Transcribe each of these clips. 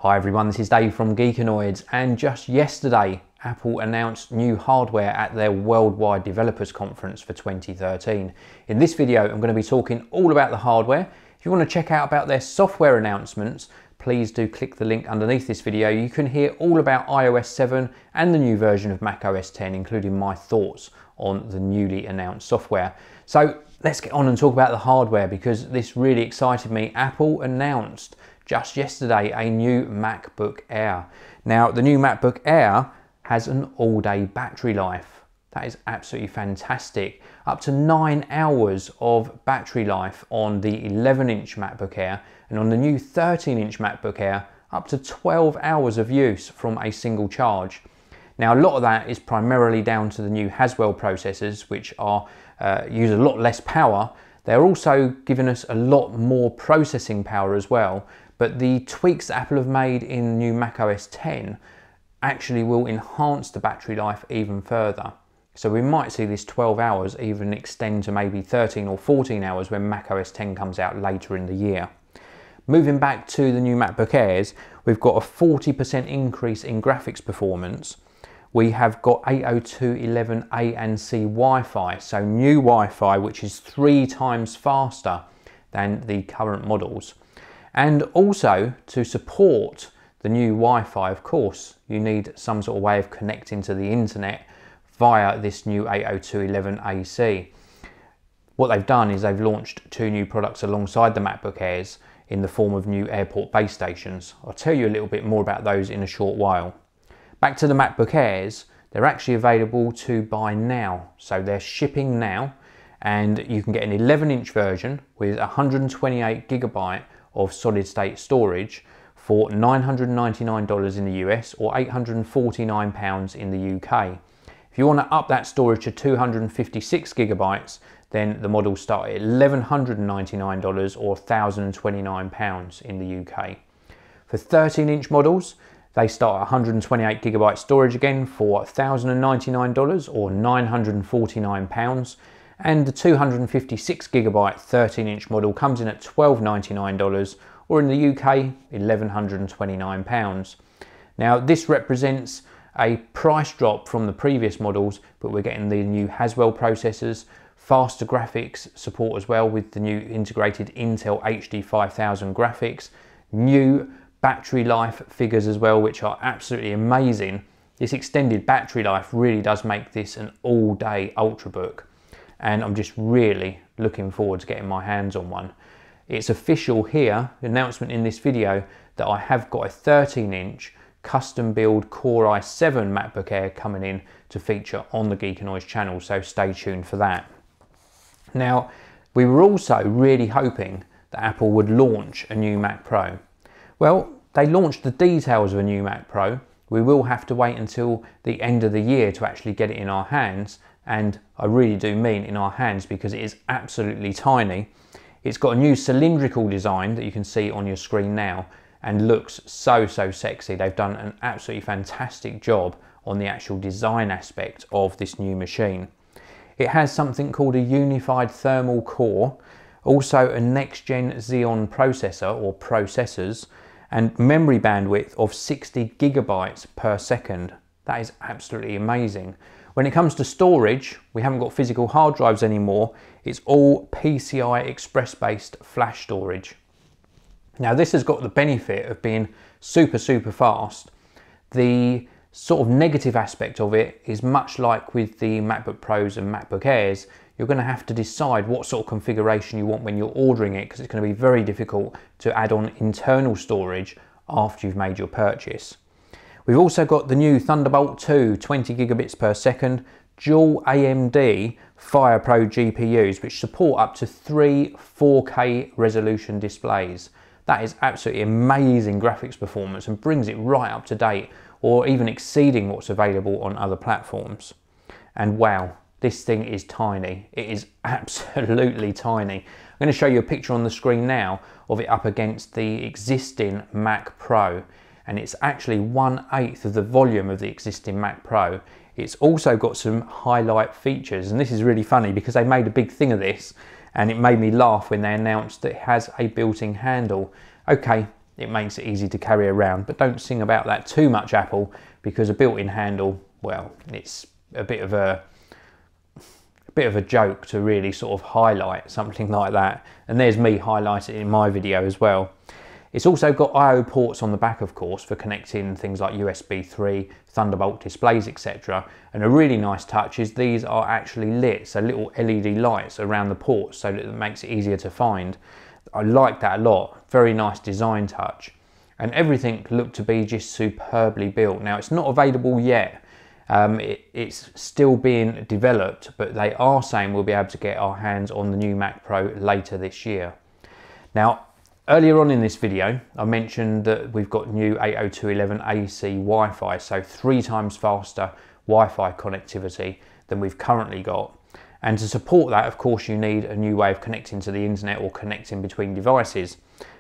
Hi everyone, this is Dave from Geekanoids, and just yesterday Apple announced new hardware at their Worldwide Developers Conference for 2013. In this video I'm going to be talking all about the hardware. If you want to check out about their software announcements, please do click the link underneath this video. You can hear all about iOS 7 and the new version of Mac OS X, including my thoughts on the newly announced software. So let's get on and talk about the hardware, because this really excited me. Apple announced just yesterday a new MacBook Air. Now, the new MacBook Air has an all-day battery life. That is absolutely fantastic. Up to 9 hours of battery life on the 11-inch MacBook Air, and on the new 13-inch MacBook Air, up to 12 hours of use from a single charge. Now, a lot of that is primarily down to the new Haswell processors, which are use a lot less power. They're also giving us a lot more processing power as well. But the tweaks that Apple have made in new Mac OS X actually will enhance the battery life even further. So we might see this 12 hours even extend to maybe 13 or 14 hours when Mac OS X comes out later in the year. Moving back to the new MacBook Airs, we've got a 40% increase in graphics performance. We have got 802.11a and c Wi-Fi, so new Wi-Fi, which is 3 times faster than the current models. And also, to support the new Wi-Fi, of course, you need some sort of way of connecting to the internet via this new 802.11ac. What they've done is they've launched 2 new products alongside the MacBook Airs in the form of new airport base stations. I'll tell you a little bit more about those in a short while. Back to the MacBook Airs, they're actually available to buy now. So they're shipping now, and you can get an 11-inch version with 128GB of solid state storage for $999 in the US or £849 in the UK. If you want to up that storage to 256GB, then the models start at $1,199 or £1,029 in the UK. For 13-inch models, they start at 128GB storage again for $1,099 or £949. And the 256GB 13-inch model comes in at $1,299 or in the UK £1,129. Now, this represents a price drop from the previous models, but we're getting the new Haswell processors, faster graphics support as well with the new integrated Intel HD 5000 graphics, new battery life figures as well, which are absolutely amazing. This extended battery life really does make this an all-day Ultrabook, and I'm just really looking forward to getting my hands on one. It's official here, the announcement in this video, that I have got a 13-inch custom build Core i7 MacBook Air coming in to feature on the Geekanoids channel, so stay tuned for that. Now, we were also really hoping that Apple would launch a new Mac Pro. Well, they launched the details of a new Mac Pro. We will have to wait until the end of the year to actually get it in our hands, and I really do mean in our hands because it is absolutely tiny. It's got a new cylindrical design that you can see on your screen now and looks so sexy. They've done an absolutely fantastic job on the actual design aspect of this new machine. It has something called a unified thermal core, also a next-gen Xeon processor or processors, and memory bandwidth of 60GB per second. That is absolutely amazing. When it comes to storage, we haven't got physical hard drives anymore. It's all PCI Express-based flash storage. Now, this has got the benefit of being super fast. The sort of negative aspect of it is much like with the MacBook Pros and MacBook Airs. You're going to have to decide what sort of configuration you want when you're ordering it, because it's going to be very difficult to add on internal storage after you've made your purchase. We've also got the new Thunderbolt 2 20GB per second dual AMD FirePro GPUs, which support up to 3 4K resolution displays. That is absolutely amazing graphics performance and brings it right up to date, or even exceeding what's available on other platforms. And wow, this thing is tiny. It is absolutely tiny. I'm going to show you a picture on the screen now of it up against the existing Mac Pro, and it's actually 1/8 of the volume of the existing Mac Pro. It's also got some highlight features, and this is really funny because they made a big thing of this, and it made me laugh when they announced that it has a built-in handle. Okay, it makes it easy to carry around. But don't sing about that too much, Apple, because a built-in handle, well, it's a bit of a joke to really sort of highlight something like that. And there's me highlighting it in my video as well. It's also got I/O ports on the back, of course, for connecting things like USB 3, Thunderbolt displays, etc. And a really nice touch is these are actually lit, so little LED lights around the ports, so that it makes it easier to find. I like that a lot. Very nice design touch. And everything looked to be just superbly built. Now, it's not available yet. It's still being developed, but they are saying we'll be able to get our hands on the new Mac Pro later this year. Now, earlier on in this video, I mentioned that we've got new 802.11ac Wi-Fi, so 3 times faster Wi-Fi connectivity than we've currently got. And to support that, of course, you need a new way of connecting to the internet or connecting between devices.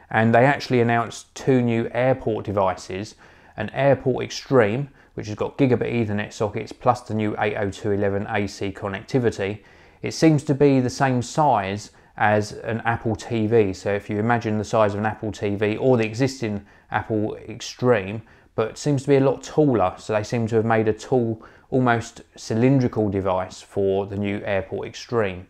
And they actually announced 2 new AirPort devices, an AirPort Extreme, which has got gigabit Ethernet sockets plus the new 802.11ac connectivity. It seems to be the same size as an Apple TV. So if you imagine the size of an Apple TV or the existing Apple Extreme, but it seems to be a lot taller. So they seem to have made a tall, almost cylindrical device for the new AirPort Extreme.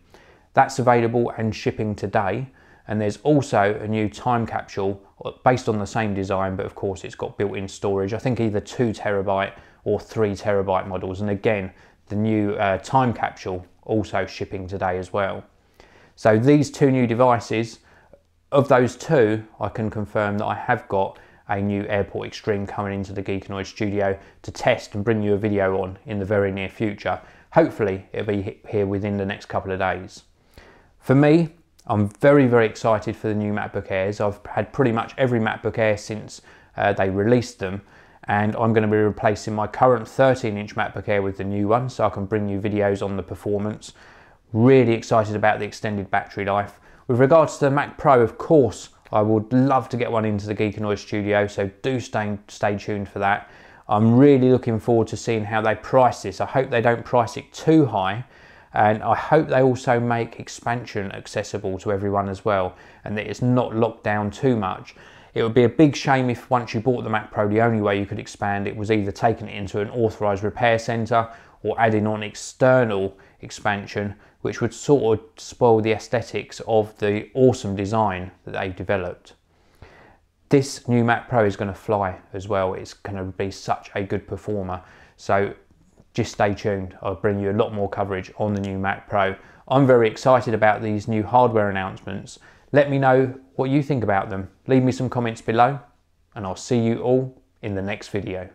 That's available and shipping today. And there's also a new time capsule based on the same design, but of course it's got built-in storage. I think either 2 terabyte or 3 terabyte models. And again, the new time capsule also shipping today as well. So these 2 new devices, of those 2, I can confirm that I have got a new AirPort Extreme coming into the Geekanoids studio to test and bring you a video on in the very near future. Hopefully it'll be here within the next couple of days. For me, I'm very, very excited for the new MacBook Airs. I've had pretty much every MacBook Air since they released them, and I'm going to be replacing my current 13-inch MacBook Air with the new one, so I can bring you videos on the performance. Really excited about the extended battery life. With regards to the Mac Pro, of course, I would love to get one into the Geekanoids studio, so do stay tuned for that. I'm really looking forward to seeing how they price this. I hope they don't price it too high, and I hope they also make expansion accessible to everyone as well, and that it's not locked down too much. It would be a big shame if once you bought the Mac Pro, the only way you could expand it was either taking it into an authorised repair centre or adding on external expansion, which would sort of spoil the aesthetics of the awesome design that they've developed. This new Mac Pro is going to fly as well. It's going to be such a good performer. So just stay tuned. I'll bring you a lot more coverage on the new Mac Pro. I'm very excited about these new hardware announcements. Let me know what you think about them. Leave me some comments below, and I'll see you all in the next video.